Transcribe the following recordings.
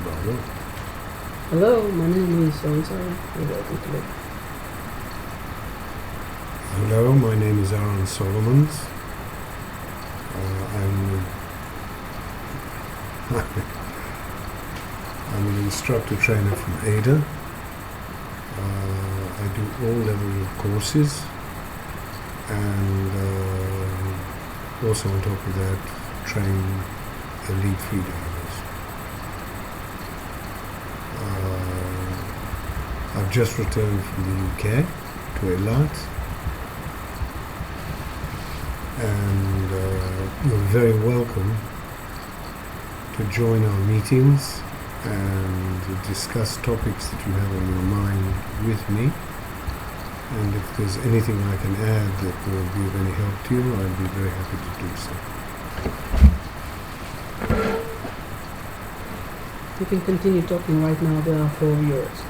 Bravo. Hello, my name is so-and-so. You're welcome to it. Hello, my name is Aaron Solomons. I'm I'm an instructor trainer from Ada. I do all levels of courses, and also on top of that, train elite freedivers. I've just returned from the UK to Eilat, and you're very welcome to join our meetings and to discuss topics that you have on your mind with me. And if there's anything I can add that will be of any help to you, I'd be very happy to do so. You can continue talking right now. There are 4 viewers.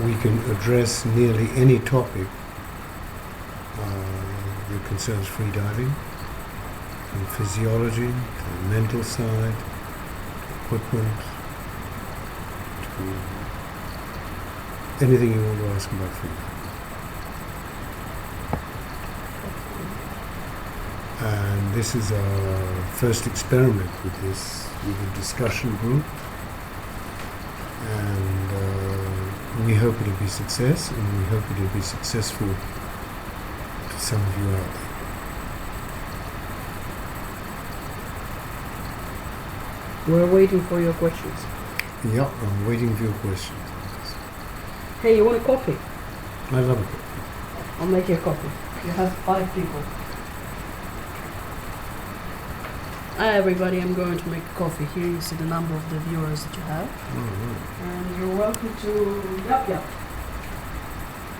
We can address nearly any topic that concerns freediving, from physiology to the mental side, to equipment, to anything you want to ask about freediving. And this is our first experiment with a discussion group, and we hope it'll be a success, and we hope it'll be successful to some of you out there. We're waiting for your questions. Yeah, I'm waiting for your questions. Hey, you want a coffee? I love it. I'll make you a coffee. You have 5 people. Hi everybody, I'm going to make a coffee. Here you see the number of the viewers that you have. And you're welcome to... Yep.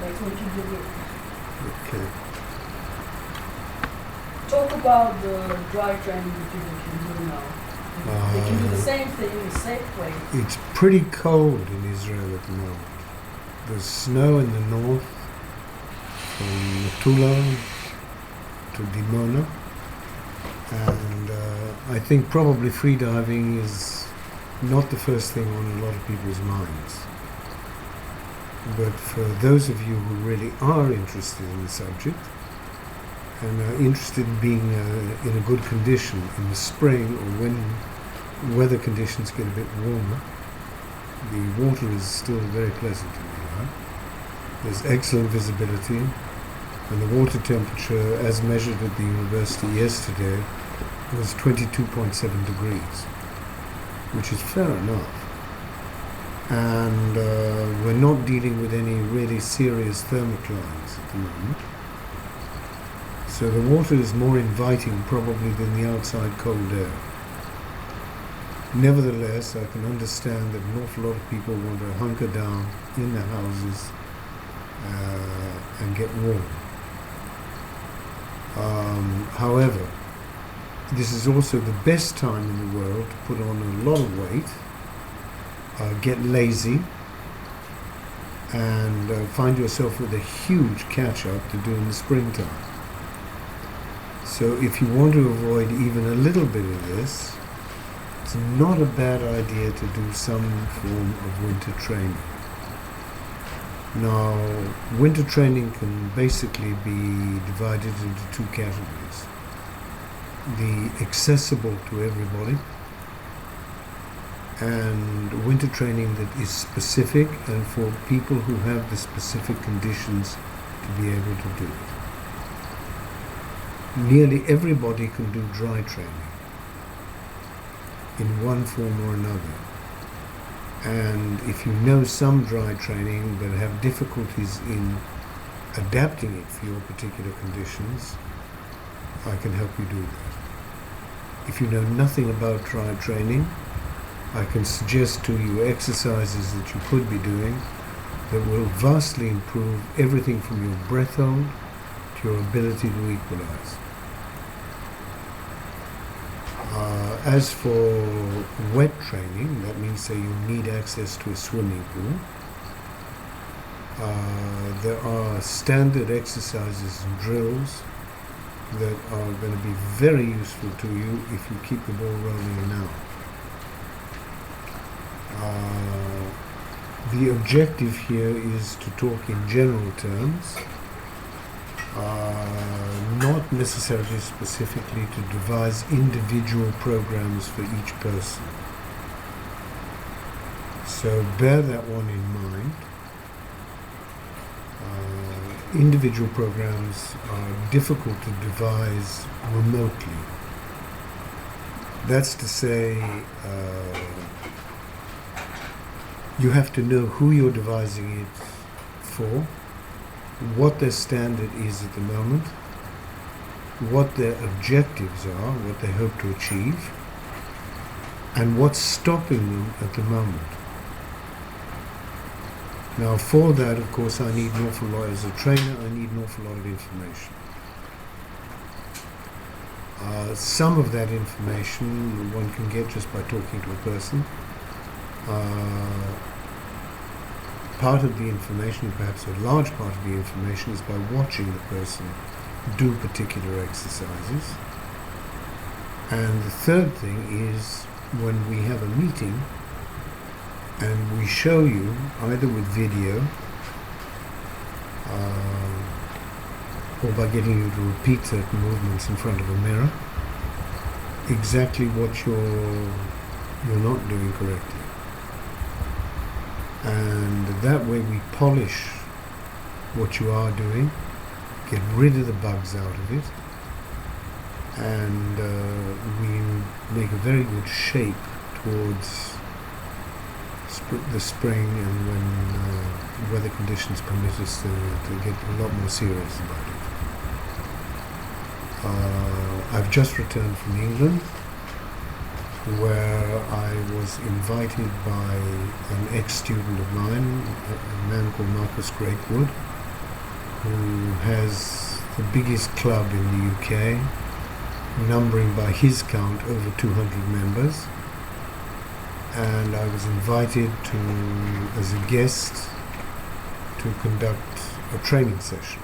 That's what you do. Okay. Talk about the dry training that people can do now. They can do the same thing in a safe way. It's pretty cold in Israel at the moment. There's snow in the north, from Metula to Dimona, and I think probably freediving is not the first thing on a lot of people's minds. But for those of you who really are interested in the subject and are interested in being in a good condition in the spring or when weather conditions get a bit warmer, the water is still very pleasant in the eye. There's excellent visibility, and the water temperature, as measured at the university yesterday, was 22.7 degrees, which is fair enough. And we're not dealing with any really serious thermoclines at the moment. So the water is more inviting probably than the outside cold air. Nevertheless, I can understand that an awful lot of people want to hunker down in their houses and get warm. However, this is also the best time in the world to put on a lot of weight, get lazy, and find yourself with a huge catch-up to do in the springtime. So if you want to avoid even a little bit of this, it's not a bad idea to do some form of winter training. Now, winter training can basically be divided into 2 categories. The accessible to everybody, and winter training that is specific and for people who have the specific conditions to be able to do it. Nearly everybody can do dry training in one form or another. And if you know some dry training but have difficulties in adapting it for your particular conditions, I can help you do that. If you know nothing about dry training, I can suggest to you exercises that you could be doing that will vastly improve everything from your breath hold to your ability to equalize. As for wet training, that means that you need access to a swimming pool. There are standard exercises and drills that are going to be very useful to you if you keep the ball rolling now. The objective here is to talk in general terms, not necessarily specifically to devise individual programs for each person. So bear that one in mind. Individual programs are difficult to devise remotely. That's to say, you have to know who you're devising it for, what their standard is at the moment, what their objectives are, what they hope to achieve, and what's stopping them at the moment. Now, for that, of course, I need an awful lot, as a trainer, I need an awful lot of information. Some of that information one can get just by talking to a person. Part of the information, perhaps a large part of the information, is by watching the person do particular exercises. And the third thing is when we have a meeting and we show you, either with video or by getting you to repeat certain movements in front of a mirror, exactly what you're not doing correctly. And that way we polish what you are doing, get rid of the bugs out of it, and we make a very good shape towards the spring, and when weather conditions permit us to get a lot more serious about it. I've just returned from England, where I was invited by an ex-student of mine, a man called Marcus Greatwood, who has the biggest club in the UK, numbering by his count over 200 members. And I was invited to, as a guest, to conduct a training session.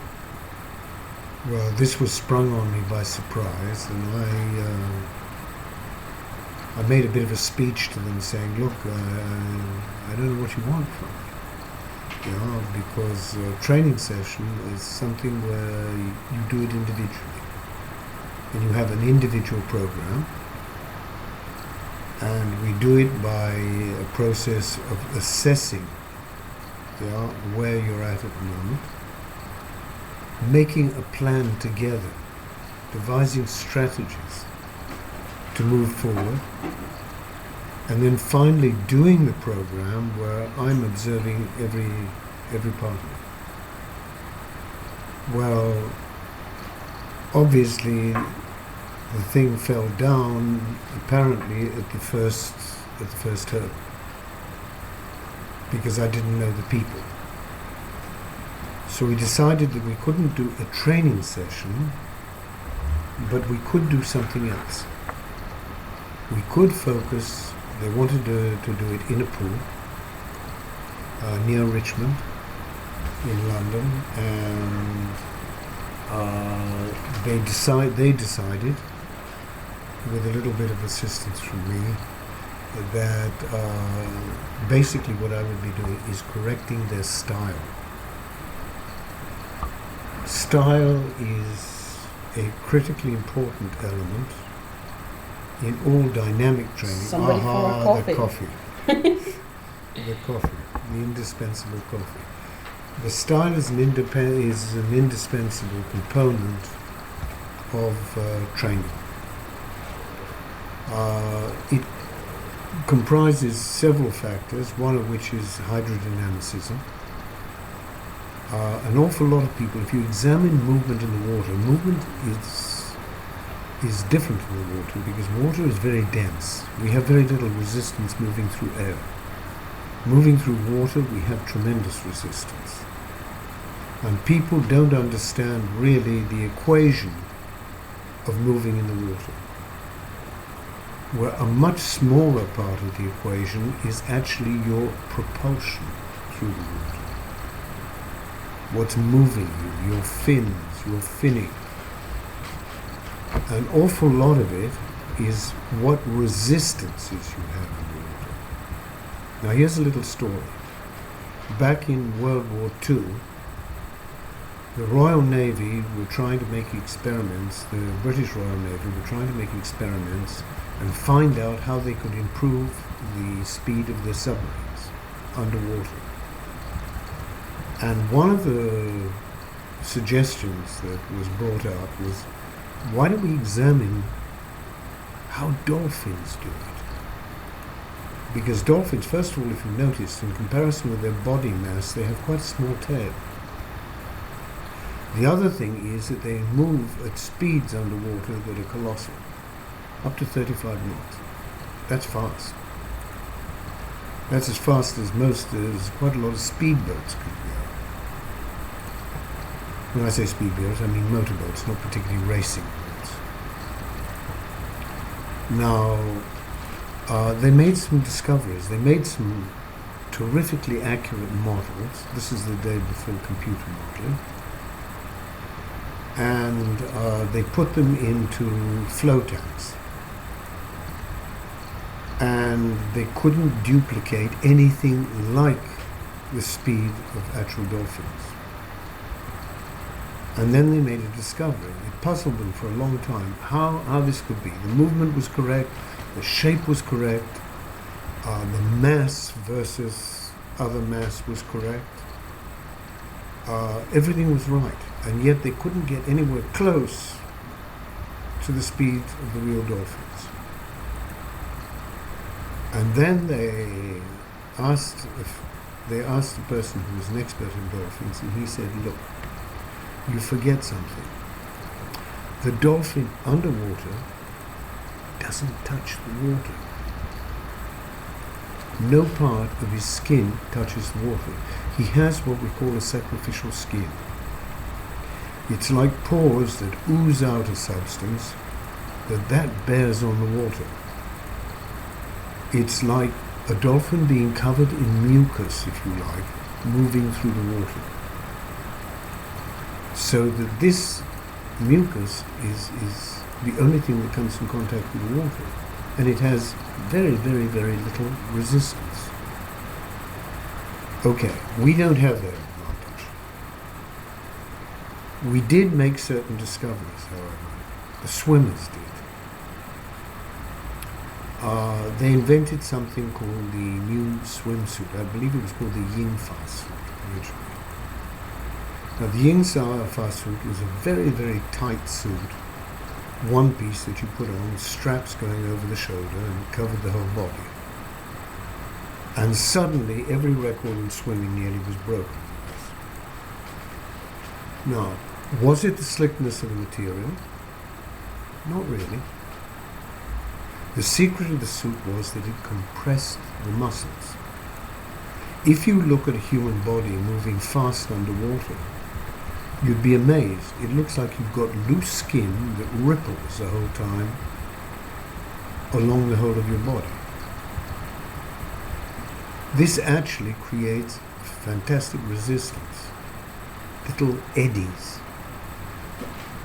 Well, this was sprung on me by surprise, and I made a bit of a speech to them saying, look, I don't know what you want from me, because a training session is something where you do it individually, and you have an individual program, and we do it by a process of assessing where you're at the moment, making a plan together, devising strategies to move forward, and then finally doing the program where I'm observing every part of it. Well, obviously the thing fell down apparently at the first hurdle, because I didn't know the people. So we decided that we couldn't do a training session, but we could do something else. We could focus. They wanted to do it in a pool near Richmond in London, and they decided, with a little bit of assistance from me, that basically what I would be doing is correcting their style. Style is a critically important element in all dynamic training. Somebody for a coffee. The coffee. The coffee, the indispensable coffee. The style is an indispensable component of training. It comprises several factors, one of which is hydrodynamicism. An awful lot of people, if you examine movement in the water, movement is different in the water because water is very dense. We have very little resistance moving through air. Moving through water, we have tremendous resistance. And people don't understand really the equation of moving in the water, where a much smaller part of the equation is actually your propulsion through the water. What's moving you, your fins, your finning. an awful lot of it is what resistances you have underwater. Now here's a little story. Back in World War II, the Royal Navy were trying to make experiments, the British Royal Navy were trying to make experiments and find out how they could improve the speed of their submarines underwater. And one of the suggestions that was brought out was, why don't we examine how dolphins do it? Because dolphins, first of all, if you notice, in comparison with their body mass, they have quite a small tail. The other thing is that they move at speeds underwater that are colossal, up to 35 knots. That's fast. That's as fast as there's quite a lot of speedboats could go. When I say speedboats, I mean motorboats, not particularly racing boats. Now, they made some discoveries. They made some terrifically accurate models. This is the day before computer modeling. And they put them into flow tanks. And they couldn't duplicate anything like the speed of actual dolphins. And then they made a discovery. It puzzled them for a long time how this could be. The movement was correct, the shape was correct, the mass versus other mass was correct. Everything was right, and yet they couldn't get anywhere close to the speed of the real dolphins. And then they asked the person who was an expert in dolphins, and he said, look, you forget something. The dolphin underwater doesn't touch the water. No part of his skin touches the water. He has what we call a sacrificial skin. It's like pores that ooze out a substance that bears on the water. It's like a dolphin being covered in mucus, if you like, moving through the water. So that this mucus is the only thing that comes in contact with the water. And it has very, very, very little resistance. Okay, we don't have that advantage. We did make certain discoveries, however. The swimmers did. They invented something called the new swimsuit. I believe it was called the Yin Fa suit originally. Now the Yin Fa suit was a very, very tight suit, one piece that you put on, straps going over the shoulder and covered the whole body. And suddenly every record in swimming nearly was broken. Now, was it the slickness of the material? Not really. The secret of the suit was that it compressed the muscles. If you look at a human body moving fast underwater, you'd be amazed. It looks like you've got loose skin that ripples the whole time along the whole of your body. This actually creates fantastic resistance. Little eddies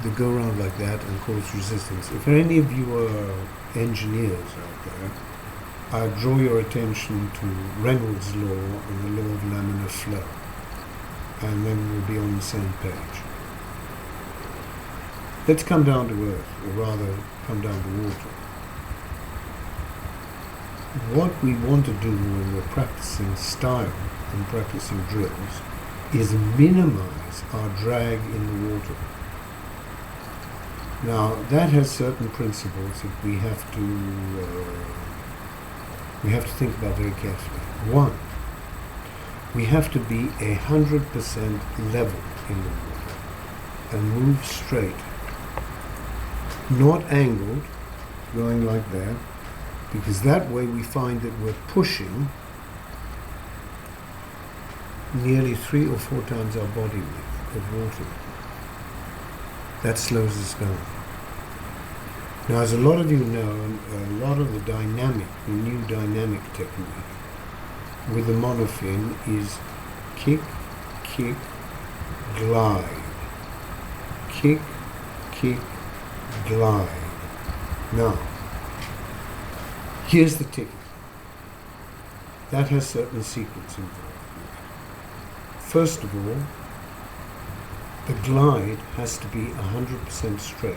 that go around like that and cause resistance. If any of you are engineers out there, I draw your attention to Reynolds' law and the law of laminar flow, and then we'll be on the same page. Let's come down to earth, or rather come down to water. What we want to do when we're practicing style and practicing drills is minimize our drag in the water. Now, that has certain principles that we have to think about very carefully. One, we have to be 100% level in the water and move straight, not angled, going like that, because that way we find that we're pushing nearly 3 or 4 times our body weight of water. That slows us down. Now, as a lot of you know, a lot of the new dynamic technique with the monofin is kick, kick, glide. Kick, kick, glide. Now, here's the ticket. That has certain secrets involved. First of all, the glide has to be 100% straight,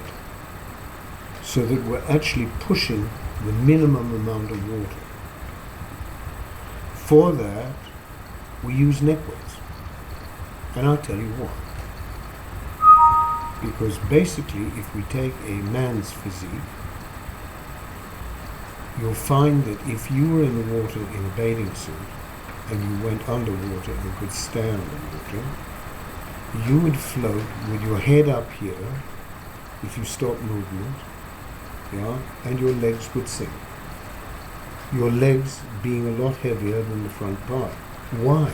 so that we're actually pushing the minimum amount of water. For that, we use neck weights. And I'll tell you why. Because basically, if we take a man's physique, you'll find that if you were in the water in a bathing suit and you went underwater and could stay underwater, you would float with your head up here if you stop movement, yeah, and your legs would sink. Your legs being a lot heavier than the front part. Why?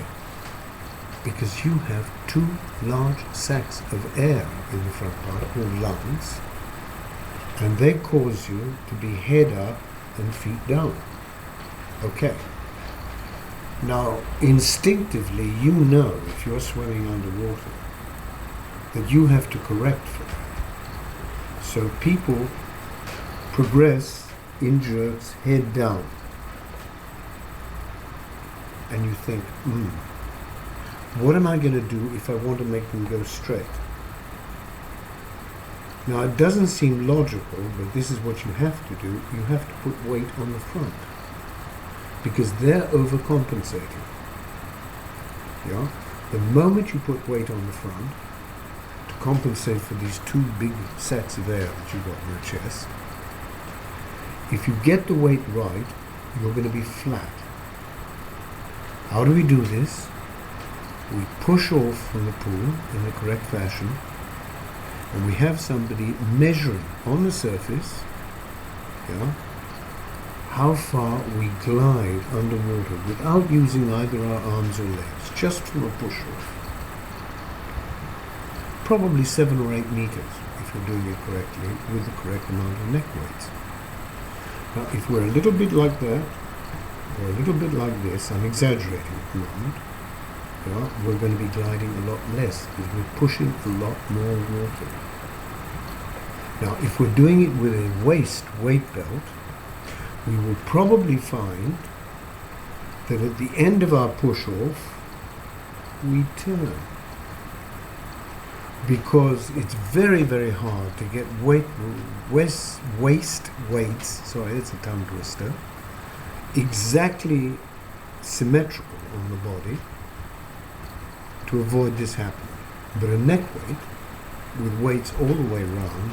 Because you have two large sacs of air in the front part, called lungs, and they cause you to be head up and feet down. Okay. Now, instinctively, you know if you're swimming underwater that you have to correct for that. So people progress in jerks, head down. And you think, what am I going to do if I want to make them go straight? Now, it doesn't seem logical, but this is what you have to do. You have to put weight on the front, because they're overcompensating. Yeah? The moment you put weight on the front to compensate for these two big sacks of air that you've got in your chest, if you get the weight right, you're going to be flat. How do we do this? We push off from the pool in the correct fashion, and we have somebody measuring on the surface, yeah, how far we glide underwater without using either our arms or legs, just from a push off. Probably 7 or 8 meters if you're doing it correctly with the correct amount of neck weights. Now, if we're a little bit like that, or a little bit like this, I'm exaggerating at the moment, yeah, we're going to be gliding a lot less because we're pushing a lot more water. Now, if we're doing it with a waist weight belt, we will probably find that at the end of our push-off, we turn. Because it's very, very hard to get waist weights, sorry, that's a tongue twister, exactly symmetrical on the body to avoid this happening. But a neck weight, with weights all the way around,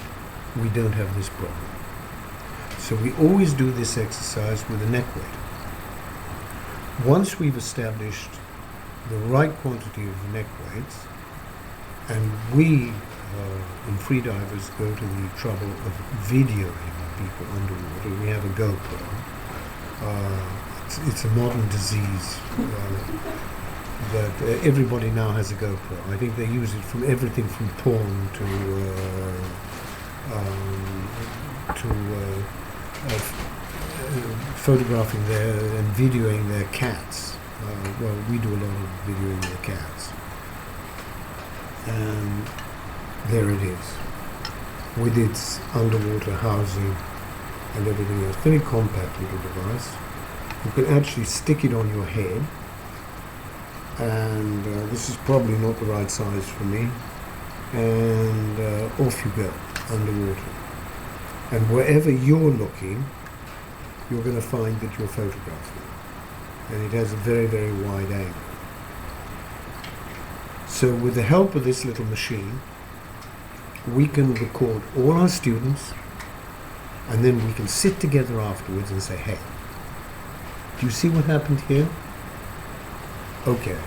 we don't have this problem. So we always do this exercise with a neck weight. Once we've established the right quantity of neck weights, and we in freedivers go to the trouble of videoing people underwater. We have a GoPro. It's a modern disease that everybody now has a GoPro. I think they use it from everything from porn to photographing and videoing their cats. Well, we do a lot of videoing their cats. And there it is, with its underwater housing and everything else. Very compact little device. You can actually stick it on your head, and this is probably not the right size for me, and off you go underwater. And wherever you're looking, you're going to find that you're photographing, and it has a very, very wide angle. So with the help of this little machine, we can record all our students, and then we can sit together afterwards and say, hey, do you see what happened here? Okay.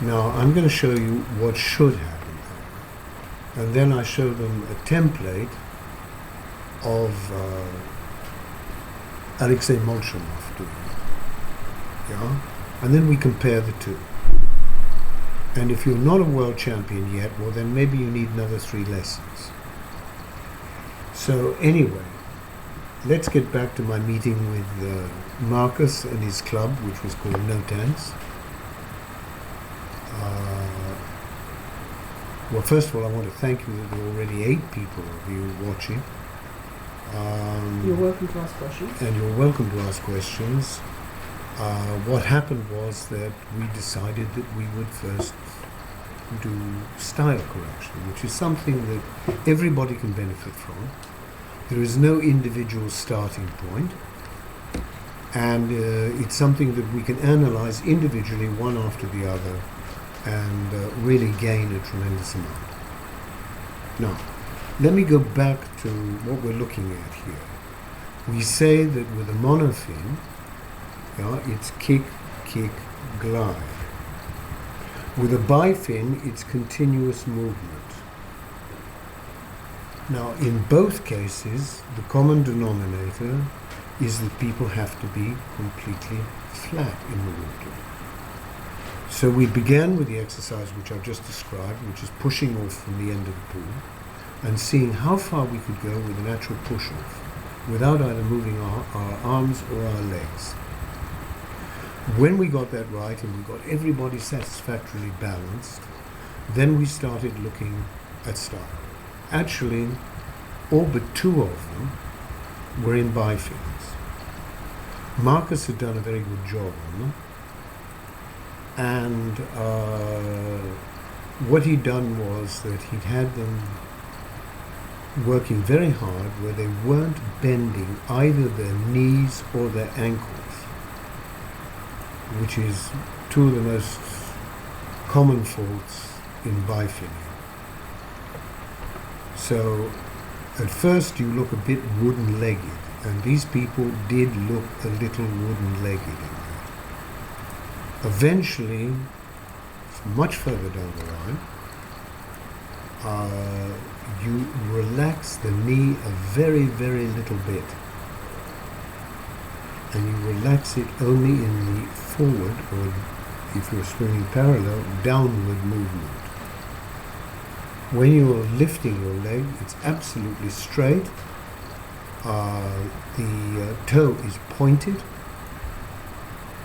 Now I'm going to show you what should happen there. And then I show them a template of Alexei Molchanov doing it. Yeah? And then we compare the two. And if you're not a world champion yet, well then maybe you need another 3 lessons. So anyway, let's get back to my meeting with Marcus and his club, which was called No Tents. Well, first of all, I want to thank you that there are already 8 people of you watching. You're welcome to ask questions. And you're welcome to ask questions. What happened was that we decided that we would first do style correction, which is something that everybody can benefit from. There is no individual starting point, and it's something that we can analyze individually, one after the other, and really gain a tremendous amount. Now, let me go back to what we're looking at here. We say that with a monofin, it's kick, kick, glide. With a bifin, it's continuous movement. Now, in both cases, the common denominator is that people have to be completely flat in the water. So we began with the exercise which I've just described, which is pushing off from the end of the pool, and seeing how far we could go with an actual push-off, without either moving our arms or our legs. When we got that right and we got everybody satisfactorily balanced, then we started looking at style. Actually, all but 2 of them were in bifins. Marcus had done a very good job on them, and what he'd done was that he'd had them working very hard where they weren't bending either their knees or their ankles, which is 2 of the most common faults in bifinning. So at first you look a bit wooden-legged, and these people did look a little wooden-legged in that. Eventually, much further down the line, you relax the knee a very, very little bit, and you relax it only in the forward, or if you're swimming parallel, downward movement. When you're lifting your leg, it's absolutely straight. The toe is pointed,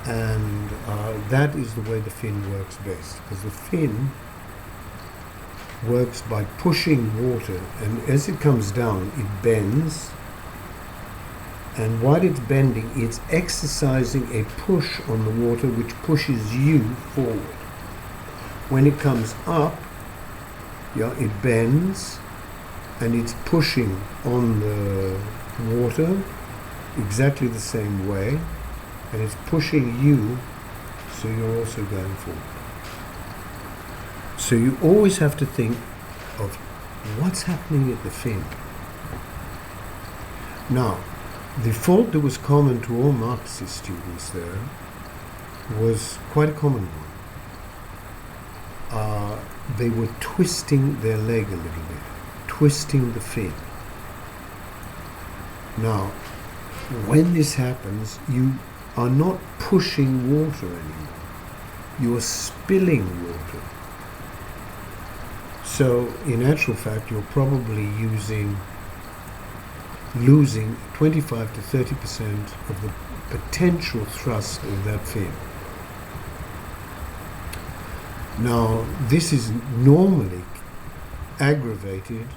and that is the way the fin works best, because the fin works by pushing water, and as it comes down, it bends, and while it's bending, it's exercising a push on the water which pushes you forward. When it comes up, it bends, and it's pushing on the water exactly the same way, and it's pushing you, so you're also going forward. So you always have to think of what's happening at the fin. Now, the fault that was common to all Marxist students there was quite a common one. They were twisting their leg a little bit, twisting the fin. Now, when this happens, you are not pushing water anymore. You are spilling water. So, in actual fact, you're probably losing 25 to 30% of the potential thrust of that fin. Now, this is normally aggravated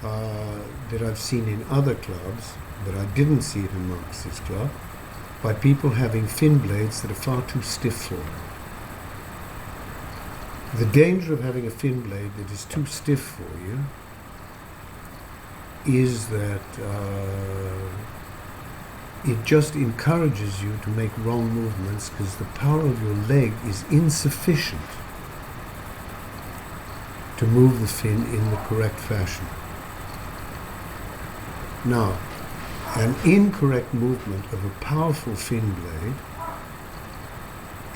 that I've seen in other clubs, but I didn't see it in Marcus's club, by people having fin blades that are far too stiff for them. The danger of having a fin blade that is too stiff for you is that it just encourages you to make wrong movements because the power of your leg is insufficient to move the fin in the correct fashion. Now, an incorrect movement of a powerful fin blade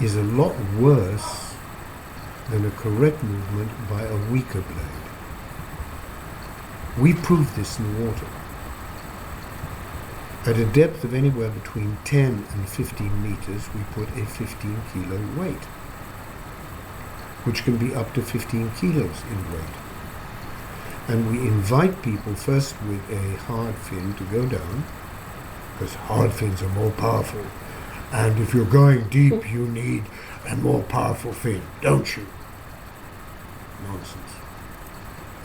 is a lot worse than a correct movement by a weaker blade. We proved this in the water. At a depth of anywhere between 10 and 15 meters, we put a 15 kilo weight, which can be up to 15 kilos in weight. And we invite people first with a hard fin to go down, because hard fins are more powerful. And if you're going deep, you need a more powerful fin, don't you? Nonsense.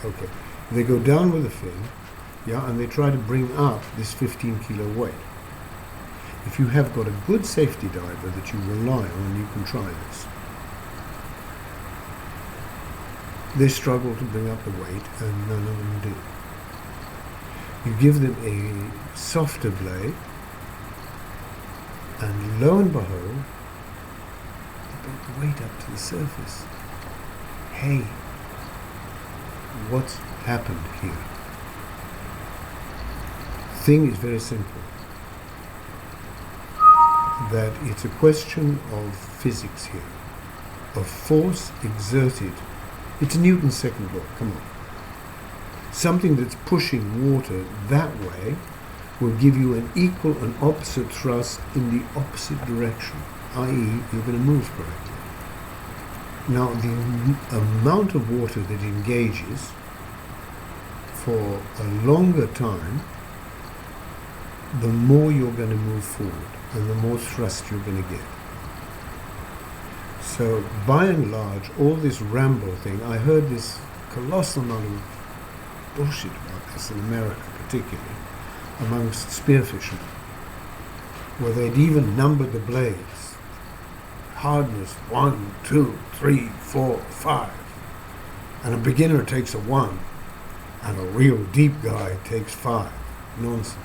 Okay. They go down with the fin, yeah, and they try to bring up this 15 kilo weight. If you have got a good safety diver that you rely on, you can try this. They struggle to bring up the weight, and none of them do. You give them a softer blade, and lo and behold, they bring the weight up to the surface. Hey, what's happened here? Thing is very simple. That it's a question of physics here, of force exerted. It's Newton's second law, come on. Something that's pushing water that way will give you an equal and opposite thrust in the opposite direction, i.e. you're going to move correctly. Now the amount of water that engages for a longer time, the more you're going to move forward and the more thrust you're going to get. So by and large, all this Rambo thing, I heard this colossal amount of bullshit about this in America particularly, amongst spearfishermen, where they'd even numbered the blades. Hardness 1, 2, 3, 4, 5. And a beginner takes a 1, and a real deep guy takes 5. Nonsense.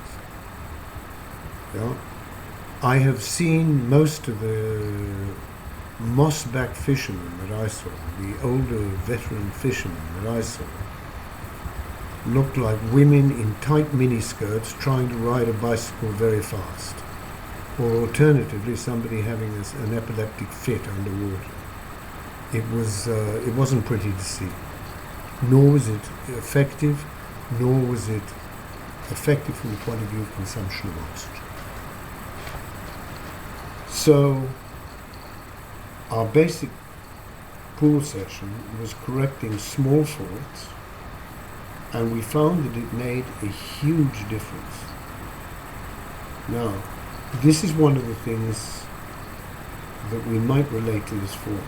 Yeah? I have seen most of the moss-back fishermen that I saw, the older veteran fishermen that I saw, looked like women in tight miniskirts trying to ride a bicycle very fast, or alternatively somebody having an epileptic fit underwater. It wasn't pretty to see, nor was it effective, from the point of view of consumption of oxygen. So our basic pool session was correcting small faults, and we found that it made a huge difference. Now, this is one of the things that we might relate to this form.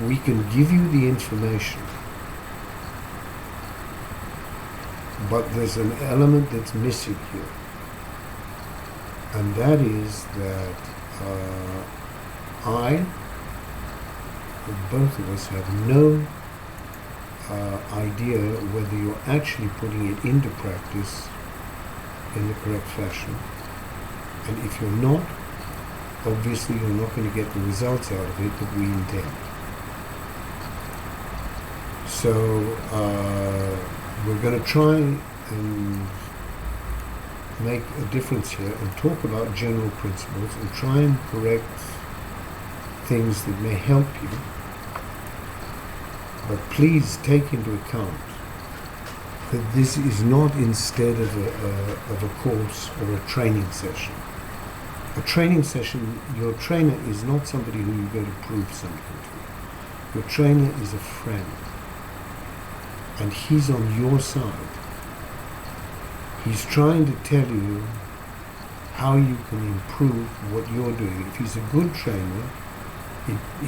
We can give you the information, but there's an element that's missing here, and that is that both of us have no idea whether you're actually putting it into practice in the correct fashion. And if you're not, obviously you're not going to get the results out of it that we intend. So we're going to try and make a difference here and talk about general principles and try and correct things that may help you. But please take into account that this is not instead of a course or a training session. A training session, your trainer is not somebody who you go to prove something to. Your trainer is a friend, and he's on your side. He's trying to tell you how you can improve what you're doing. If he's a good trainer,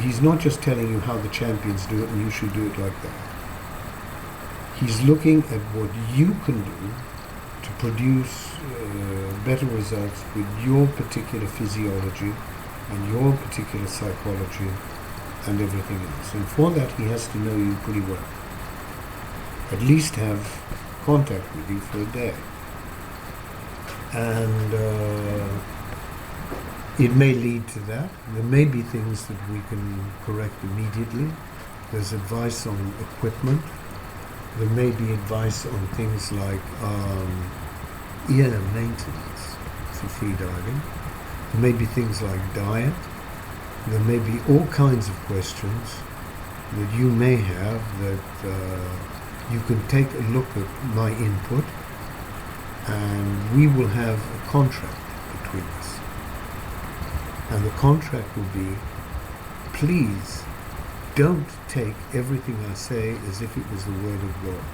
he's not just telling you how the champions do it and you should do it like that. He's looking at what you can do to produce better results with your particular physiology and your particular psychology and everything else. And for that, he has to know you pretty well. At least have contact with you for a day. And it may lead to that. There may be things that we can correct immediately. There's advice on equipment. There may be advice on things like maintenance for free diving. There may be things like diet. There may be all kinds of questions that you may have that you can take a look at my input, and we will have a contract between us. And the contract will be, please don't take everything I say as if it was the word of God.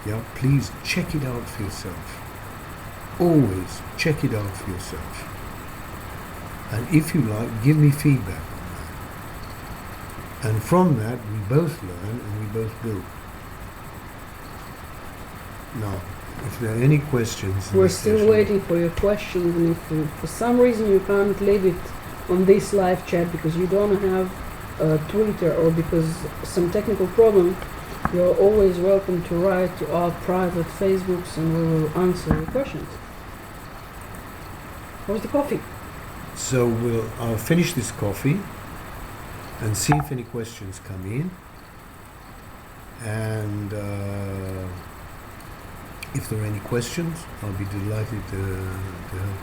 Yeah, please check it out for yourself. Always check it out for yourself. And if you like, give me feedback on that. And from that, we both learn and we both build. Now, if there are any questions... We're still waiting for your questions, and if for some reason you can't leave it on this live chat because you don't have Twitter or because some technical problem, you're always welcome to write to our private Facebooks and we will answer your questions. How's the coffee? So I'll finish this coffee and see if any questions come in, and if there are any questions, I'll be delighted to help.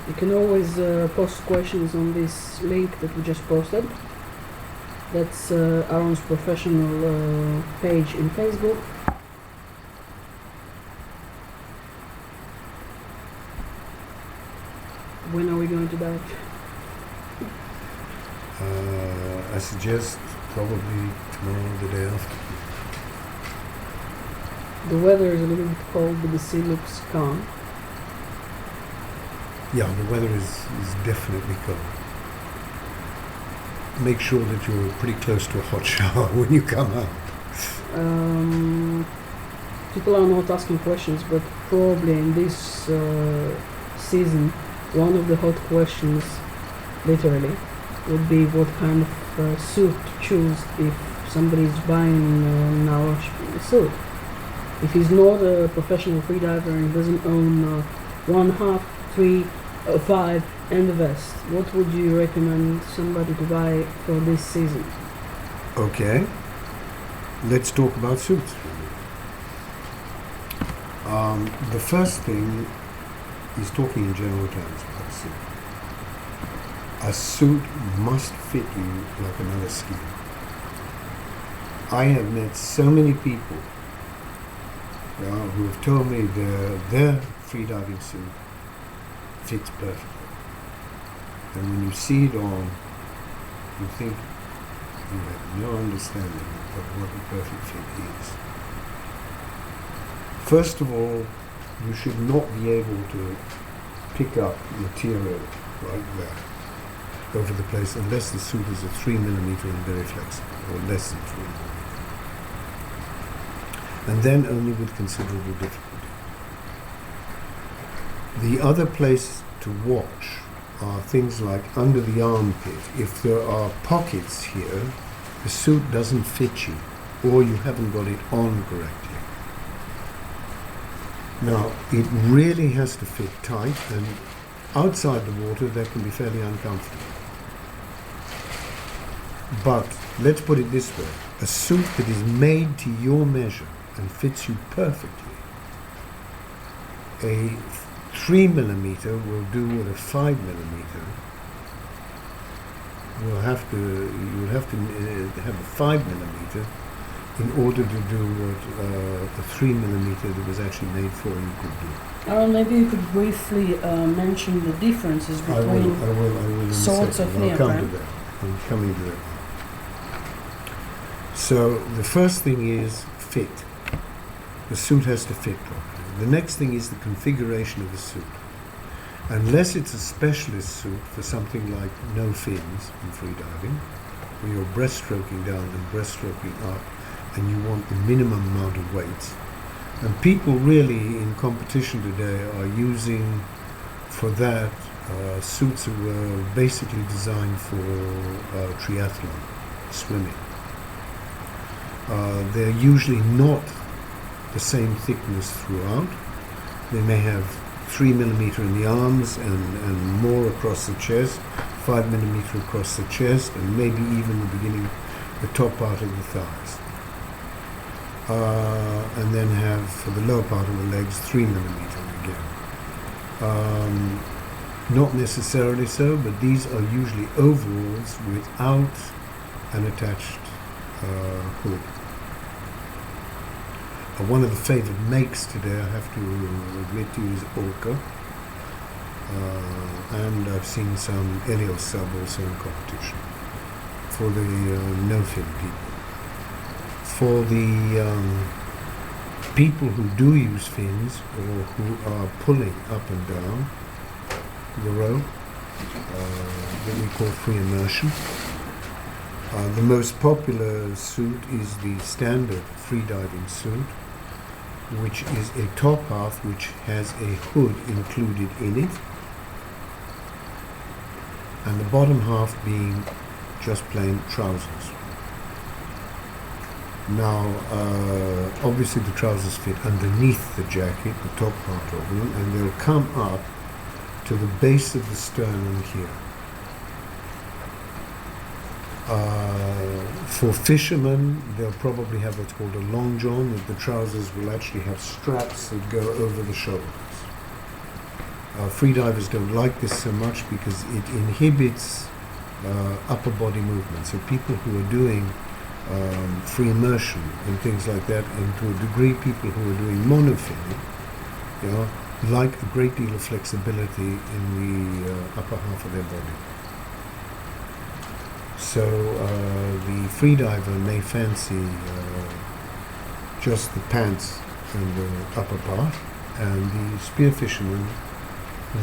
You can always post questions on this link that we just posted. That's Aaron's professional page in Facebook. When are we going to dive? I suggest probably tomorrow, the day after. The weather is a little bit cold, but the sea looks calm. Yeah, the weather is definitely cold. Make sure that you're pretty close to a hot shower when you come out. People are not asking questions, but probably in this season, one of the hot questions, literally, would be what kind of suit to choose if somebody is buying now a suit. If he's not a professional freediver and doesn't own 1/2, 3, 5 and the vest, what would you recommend somebody to buy for this season? Okay, let's talk about suits. The first thing is talking in general terms about a suit. A suit must fit you like another skin. I have met so many people who have told me their freediving suit fits perfectly. And when you see it on, you think you have no understanding of what the perfect fit is. First of all, you should not be able to pick up material like that over the place unless the suit is a 3mm and very flexible, or less than 3mm. And then only with considerable difficulty. The other place to watch are things like under the armpit. If there are pockets here, the suit doesn't fit you, or you haven't got it on correctly. Now, it really has to fit tight, and outside the water that can be fairly uncomfortable. But let's put it this way, a suit that is made to your measure and fits you perfectly, a 3mm will do what a 5mm. You'll have to have a 5mm in order to do what a 3mm that was actually made for you could do. Maybe you could briefly mention the differences between I will sorts of neoprene. I'll come to that. I'm coming to that. So the first thing is fit. The suit has to fit properly. The next thing is the configuration of the suit. Unless it's a specialist suit for something like no fins in freediving, where you're breaststroking down and breaststroking up, and you want the minimum amount of weights. And people really in competition today are using for that suits that were basically designed for triathlon, swimming. They're usually not the same thickness throughout. They may have 3mm in the arms and more across the chest, 5mm across the chest, and maybe even the top part of the thighs. And then have for the lower part of the legs 3mm again. Not necessarily so, but these are usually overalls without an attached hood. One of the favorite makes today, I have to admit to you, is Orca. And I've seen some Helios sub also in competition for the no-fin people. For the people who do use fins or who are pulling up and down the rope, that we call free immersion, The most popular suit is the standard freediving suit, which is a top half which has a hood included in it, and the bottom half being just plain trousers. Now, obviously the trousers fit underneath the jacket, the top part of them, and they'll come up to the base of the sternum here. For fishermen, they'll probably have what's called a long john, that the trousers will actually have straps that go over the shoulders. Freedivers don't like this so much because it inhibits upper body movement. So people who are doing free immersion and things like that, and to a degree people who are doing monofilling, like a great deal of flexibility in the upper half of their body. So the freediver may fancy just the pants and the upper part, and the spear fisherman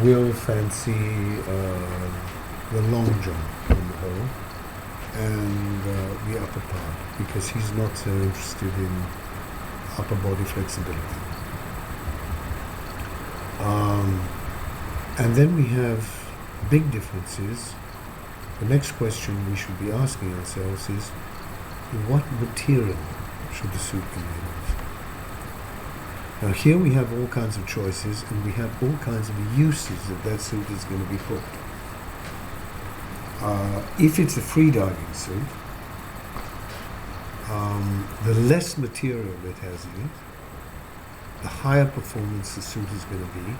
will fancy the long john on the whole and the upper part, because he's not so interested in upper body flexibility. And then we have big differences. The next question we should be asking ourselves is, what material should the suit be made of? Now here we have all kinds of choices, and we have all kinds of uses that suit is going to be put. If it's a freediving suit, the less material it has in it, the higher performance the suit is going to be,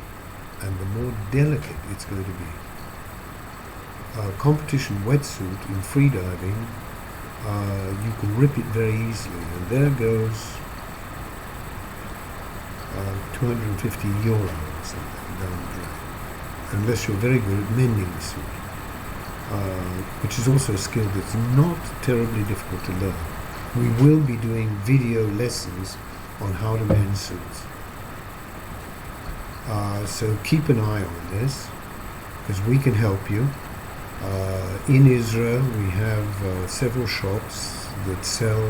and the more delicate it's going to be. Competition wetsuit in freediving, you can rip it very easily, and there goes 250 euro or something down the drain, unless you're very good at mending the suit, which is also a skill that's not terribly difficult to learn. We will be doing video lessons on how to mend suits. So keep an eye on this, because we can help you. In Israel, we have several shops that sell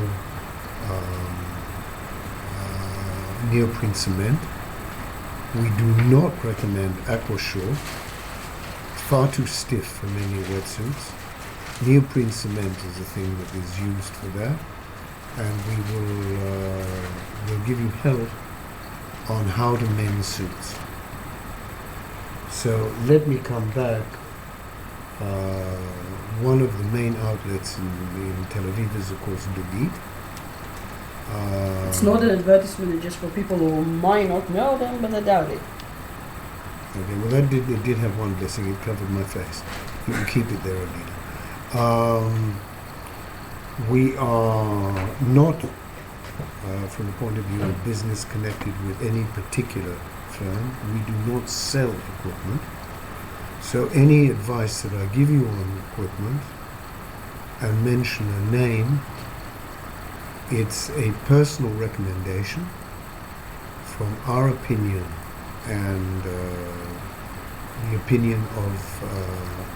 neoprene cement. We do not recommend aquashore. It's far too stiff for many wetsuits. Neoprene cement is a thing that is used for that, and we will give you help on how to mend suits. So let me come back. One of the main outlets in Tel Aviv is, of course, Dugit. It's not an advertisement, it's just for people who might not know them, but I doubt it. Okay, well, it did have one blessing. It covered my face. You can keep it there, Alita. We are not, from the point of view of business, connected with any particular firm. We do not sell equipment. So any advice that I give you on equipment and mention a name, it's a personal recommendation from our opinion and the opinion of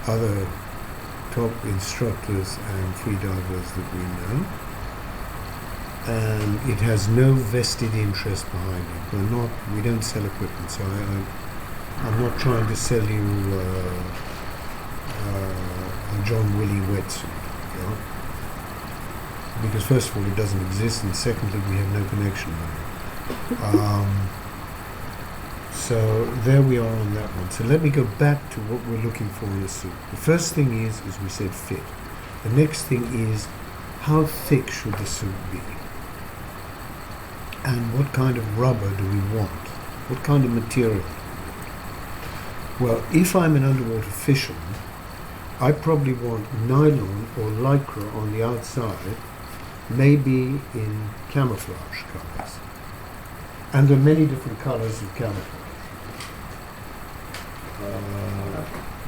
other top instructors and freedivers that we know. And it has no vested interest behind it. We don't sell equipment, so I'm not trying to sell you a John Willie wetsuit, because first of all it doesn't exist, and secondly we have no connection with it. So there we are on that one. So let me go back to what we're looking for in a suit. The first thing is, as we said, fit. The next thing is, how thick should the suit be? And what kind of rubber do we want? What kind of material? Well, if I'm an underwater fisherman, I probably want nylon or lycra on the outside, maybe in camouflage colors. And there are many different colors of camouflage.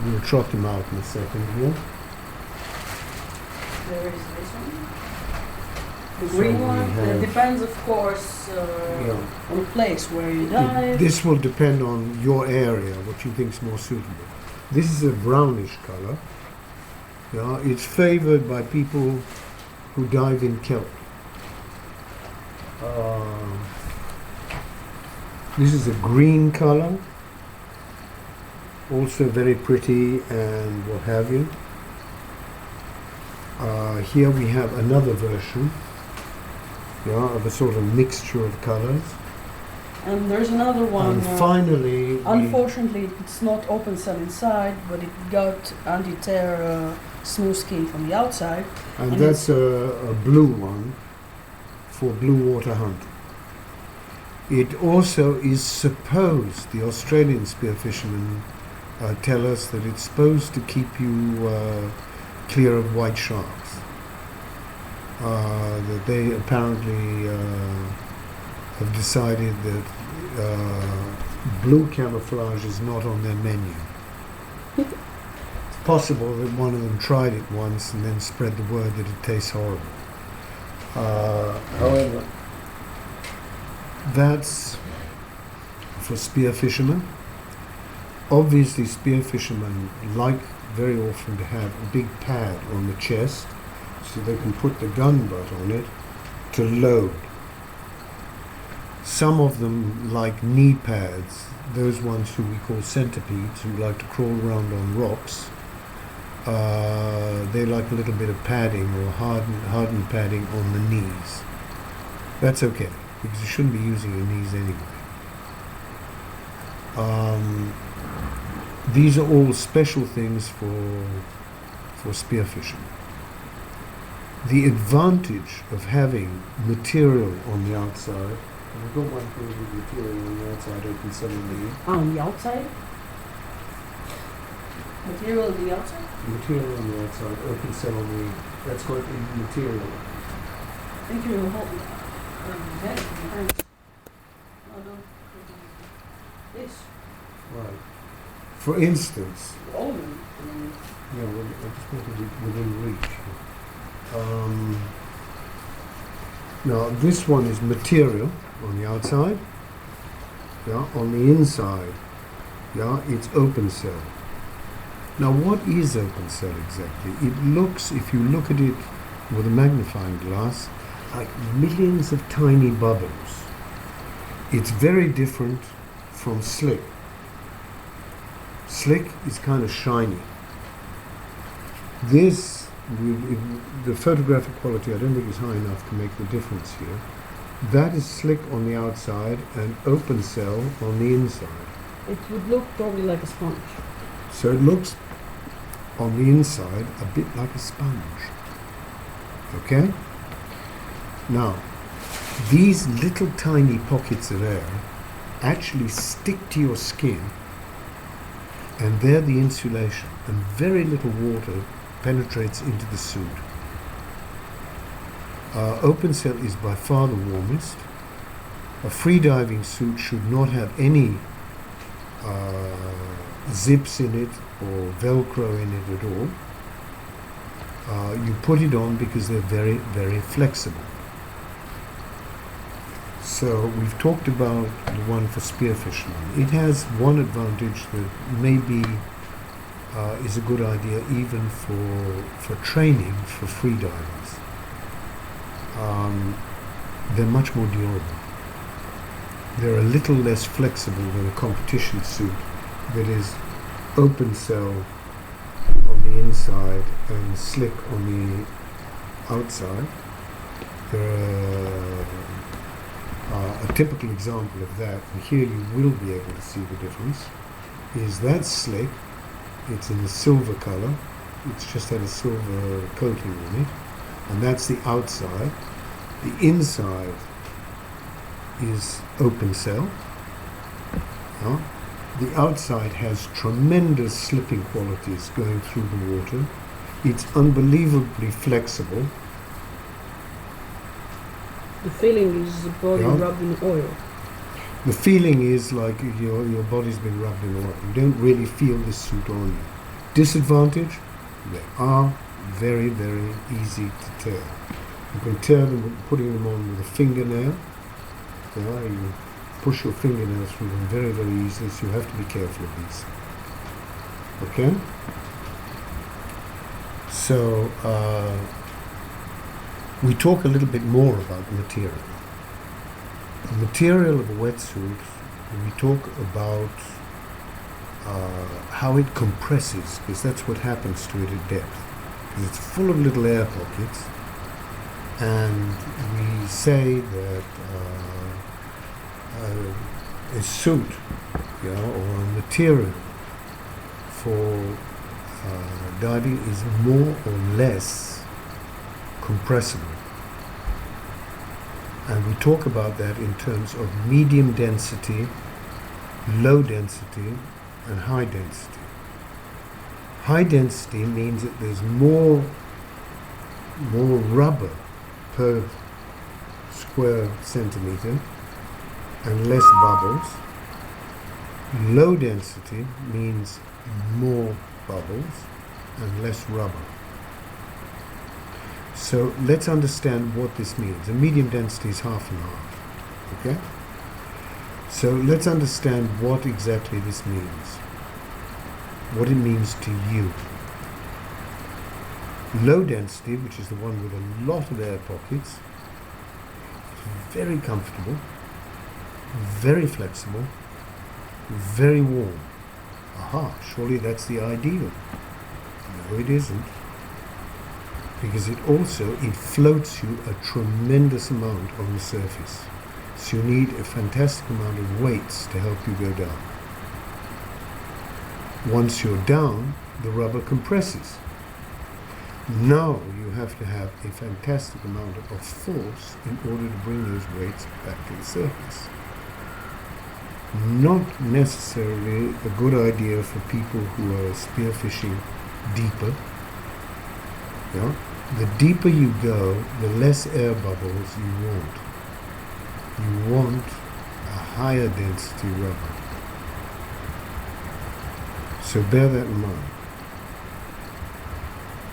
We'll trot them out in a second here. There is this one. The green one. It depends, of course, on the place where you dive. This will depend on your area, what you think is more suitable. This is a brownish color. Yeah, it's favored by people who dive in kelp. This is a green color, also very pretty and what have you. Here we have another version, yeah, of a sort of mixture of colors. And there's another one. And finally, unfortunately, it's not open cell inside, but it got anti-tear smooth skin from the outside. and that's a blue one for blue water hunting. It also is supposed, the Australian spear fishermen tell us that it's supposed to keep you clear of white sharks. That they apparently have decided that blue camouflage is not on their menu. It's possible that one of them tried it once and then spread the word that it tastes horrible. However, that's for spear fishermen. Obviously, spear fishermen like very often to have a big pad on the chest so they can put the gun butt on it to load. Some of them like knee pads, those ones who we call centipedes, who like to crawl around on rocks. They like a little bit of padding or hardened padding on the knees. That's okay, because you shouldn't be using your knees anyway. These are all special things for spearfishing. The advantage of having material on the outside, and we've got one here with material on the outside, open cell on the On the outside? Material on the outside? material on the outside, open cell on the, that's called material. I think you're holding that in your hands. Oh no. This. Right. For instance, All of them. yeah, well, I just wanted it within reach. Now this one is material on the outside. Yeah, on the inside, yeah, it's open cell. Now what is open cell exactly? It looks, if you look at it with a magnifying glass, like millions of tiny bubbles. It's very different from slick. Slick is kind of shiny. This, the photographic quality, I don't think is high enough to make the difference here. That is slick on the outside and open cell on the inside. It would look probably like a sponge. So it looks on the inside a bit like a sponge. Okay? Now, these little tiny pockets of air actually stick to your skin, and they're the insulation, and very little water penetrates into the suit. Open cell is by far the warmest. A freediving suit should not have any zips in it or Velcro in it at all. You put it on because they're very, very flexible. So we've talked about the one for spearfishermen. It has one advantage that maybe is a good idea even for training for freedivers. They're much more durable. They're a little less flexible than a competition suit that is open cell on the inside and slick on the outside. They're a typical example of that, and here you will be able to see the difference, is that slick. It's in a silver color. It's just had a silver coating on it, and that's the outside. The inside is open cell. The outside has tremendous slipping qualities going through the water. It's unbelievably flexible. The feeling is the body rubbed in oil. The feeling is like your body's been rubbed in oil. You don't really feel this suit on you. Disadvantage? They are very, very easy to tear. You can tear them putting them on with a fingernail. You push your fingernails through them very, very easily, so you have to be careful of these. Okay? So we talk a little bit more about the material. The material of a wetsuit, we talk about how it compresses, because that's what happens to it at depth. Because it's full of little air pockets, and we say that a suit, or a material for diving is more or less compressible. And we talk about that in terms of medium density, low density, and high density. High density means that there's more rubber per square centimeter and less bubbles. Low density means more bubbles and less rubber. So let's understand what this means. A medium density is half and half. Okay? So let's understand what exactly this means. What it means to you. Low density, which is the one with a lot of air pockets, is very comfortable, very flexible, very warm. Aha, surely that's the ideal. No, it isn't. Because it floats you a tremendous amount on the surface. So you need a fantastic amount of weights to help you go down. Once you're down, the rubber compresses. Now you have to have a fantastic amount of force in order to bring those weights back to the surface. Not necessarily a good idea for people who are spearfishing deeper. The deeper you go, the less air bubbles you want. You want a higher density rubber. So bear that in mind.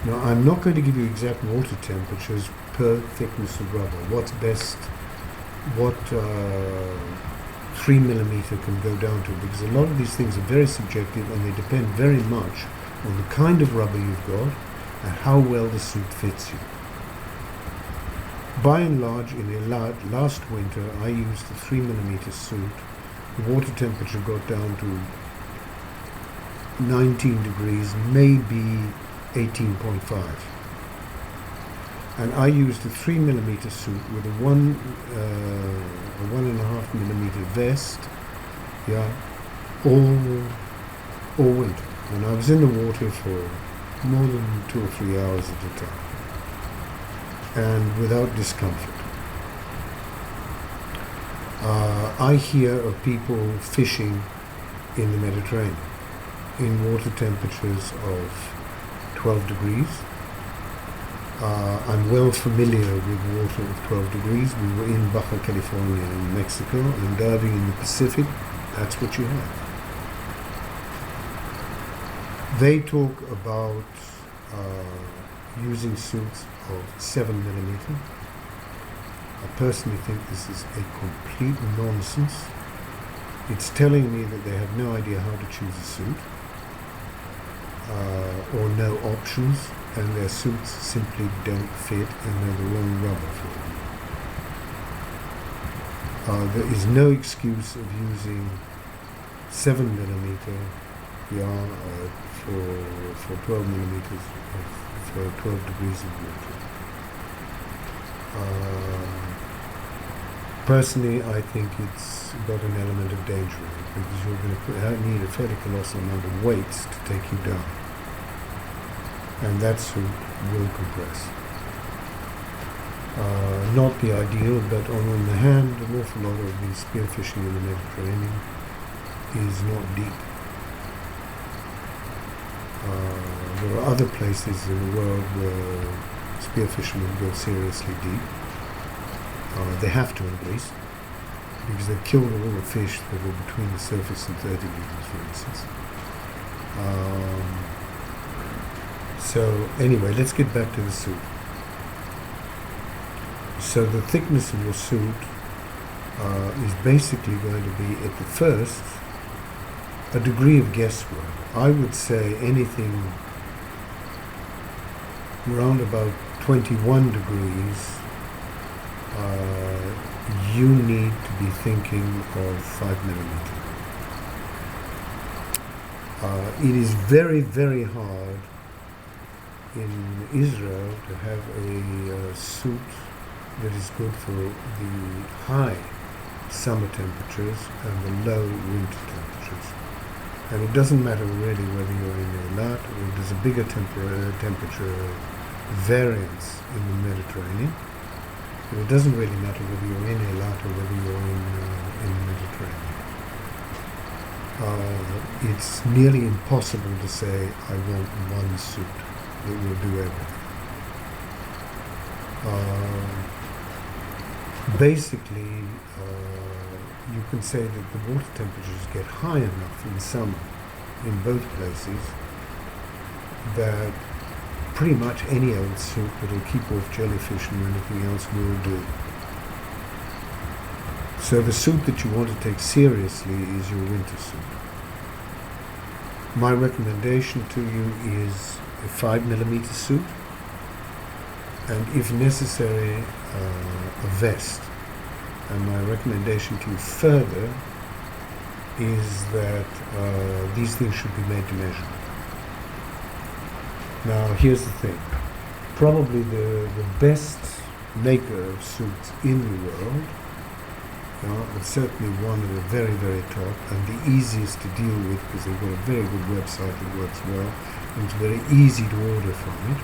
Now, I'm not going to give you exact water temperatures per thickness of rubber. What's best, what 3 millimeter can go down to, because a lot of these things are very subjective and they depend very much on the kind of rubber you've got and how well the suit fits you. By and large, in a last winter, I used a 3 millimeter suit. The water temperature got down to 19 degrees, maybe 18.5. And I used a 3 millimeter suit with a 1.5 millimeter vest, all winter. And I was in the water for more than 2 or 3 hours at a time, and without discomfort. I hear of people fishing in the Mediterranean in water temperatures of 12 degrees. I'm well familiar with water of 12 degrees. We were in Baja California in Mexico, and diving in the Pacific, that's what you have. They talk about using suits of 7 millimeter. I personally think this is a complete nonsense. It's telling me that they have no idea how to choose a suit, or no options, and their suits simply don't fit and they're the wrong rubber for them. There is no excuse of using 7 millimeter yarn for 12 millimeters for 12 degrees of water. Personally, I think it's got an element of danger in it, because you're going to need a fairly colossal amount of weights to take you down. And that suit will compress. Not the ideal, but on the hand, an awful lot of the spearfishing in the Mediterranean is not deep. There are other places in the world where spearfishermen go seriously deep. They have to in Greece, because they've killed all the fish that were between the surface and 30 meters, for instance. So anyway, let's get back to the suit. So the thickness of your suit is basically going to be, at the first, a degree of guesswork. I would say anything around about 21 degrees, you need to be thinking of 5mm. It is very, very hard in Israel to have a suit that is good for the high summer temperatures and the low winter temperatures. And it doesn't matter really whether you're in Eilat or there's a bigger temperature variance in the Mediterranean. And it doesn't really matter whether you're in Eilat or whether you're in the Mediterranean. It's nearly impossible to say, I want one suit that will do everything. Basically, you can say that the water temperatures get high enough in summer in both places that pretty much any old suit that will keep off jellyfish and anything else will do. So the suit that you want to take seriously is your winter suit. My recommendation to you is a 5mm suit, and if necessary, a vest. And my recommendation to you further is that these things should be made to measure. Now, here's the thing. Probably the best maker of suits in the world, and certainly one at the very, very top, and the easiest to deal with because they've got a very good website that works well, and it's very easy to order from it,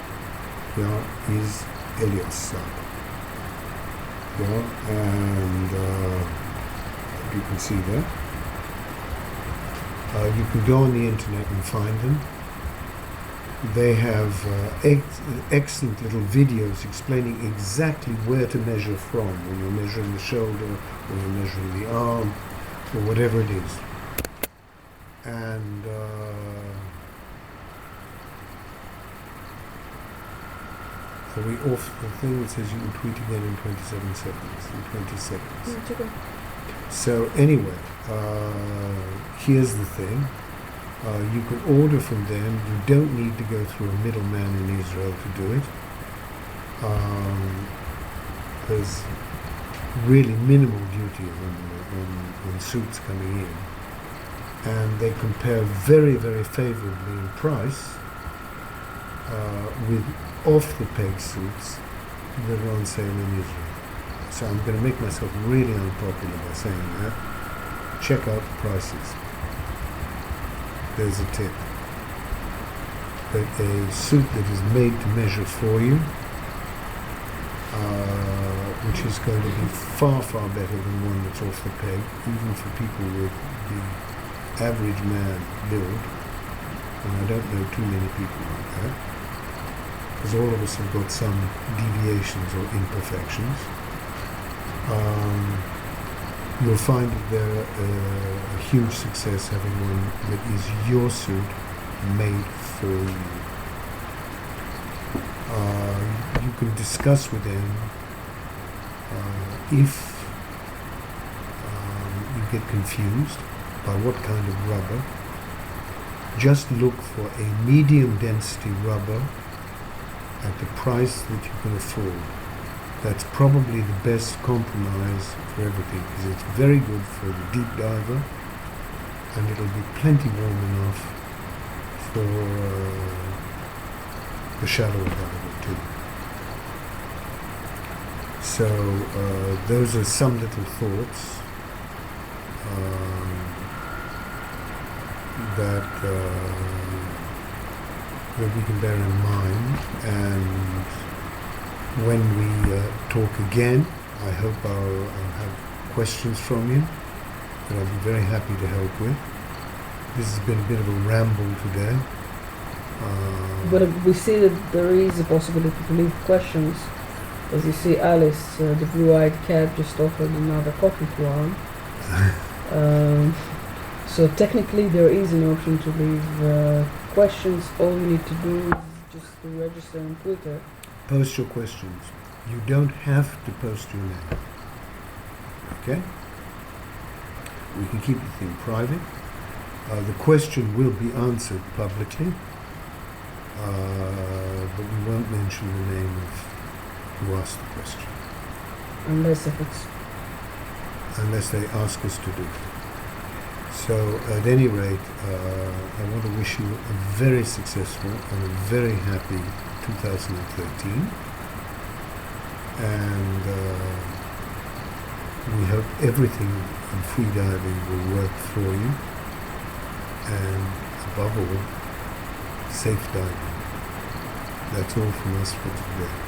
is Elias Saab. And you can see there. You can go on the internet and find them. They have excellent little videos explaining exactly where to measure from when you're measuring the shoulder, or you're measuring the arm, or whatever it is. And are we off the thing that says you can tweet again in 27 seconds, in 20 seconds? Okay. So anyway, here's the thing. You can order from them. You don't need to go through a middleman in Israel to do it. There's really minimal duty on suits coming in. And they compare very, very favorably in price with off-the-peg suits that are on sale in Israel. So I'm going to make myself really unpopular by saying that. Check out the prices. There's a tip. A suit that is made to measure for you, which is going to be far, far better than one that's off the peg, even for people with the average man build. And I don't know too many people like that, because all of us have got some deviations or imperfections. You'll find that they're a huge success having one that is your suit made for you. You can discuss with them if you get confused by what kind of rubber. Just look for a medium density rubber at the price that you can afford. That's probably the best compromise for everything, because it's very good for the deep diver, and it'll be plenty warm enough for the shallow diver too. So those are some little thoughts that we can bear in mind, and when we talk again, I hope I'll have questions from you that I'll be very happy to help with. This has been a bit of a ramble today. But we see that there is a possibility to leave questions. As you see, Alice, the blue-eyed cat, just offered another coffee flower. So technically there is an option to leave questions. All you need to do is just to register on Twitter. Post your questions. You don't have to post your name. Okay? We can keep the thing private. The question will be answered publicly. but we won't mention the name of who asked the question, unless if it's unless they ask us to do it. So, at any rate, I want to wish you a very successful and a very happy 2013. And we hope everything in free diving will work for you. And above all, safe diving. That's all from us for today.